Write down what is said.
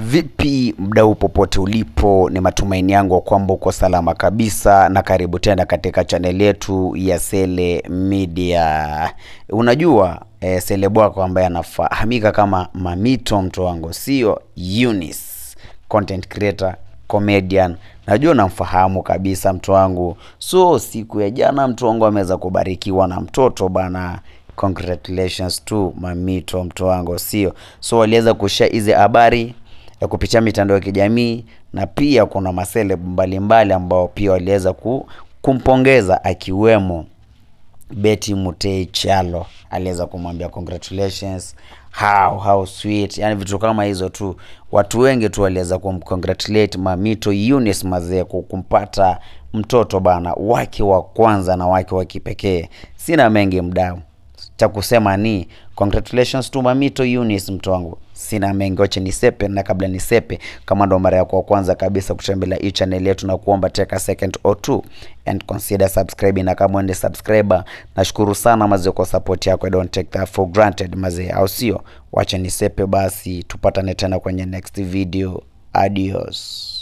Vipi mdau popote ulipo, ni matumaini yangu kwamba uko salama kabisa, na karibu tena katika channel yetu ya Sele Media. Unajua Celeb wako ambaye anafahamika kama Mamito mtu wangu, sio Eunice, content creator, comedian. Najua namfahamu kabisa mtu wangu. So siku ya jana mtu wangu ameweza kubarikiwa na mtoto bana. Congratulations to Mamito mtu wangu, sio? So waliweza kushare hizi habari ya kupitia mitandao ya kijamii, na pia kuna maseleb mbalimbali ambao pia waliweza kumpongeza, akiwemo Betty Mutei Chalo. Aliweza kumwambia congratulations, how sweet, yani vitu kama hizo tu. Watu wengi tu waliweza kumcongratulate Mamito Eunice mazee kumpata mtoto bana, wake wa kwanza na wake wa kipekee. Sina mengi mdau, cha kusema ni congratulations to Mamito Eunice mtu wangu. Sina mengi, acha nisepe. Na kabla nisepe, kama ndo mara yako ya kwanza kabisa kutembelea hii channel yetu, na kuomba take a second or two and consider subscribing. Na kama wewe subscriber, nashukuru sana mazee kwa support yako. I don't take that for granted mazee, au sio? Wacha nisepe basi, tupatane tena kwenye next video. Adios.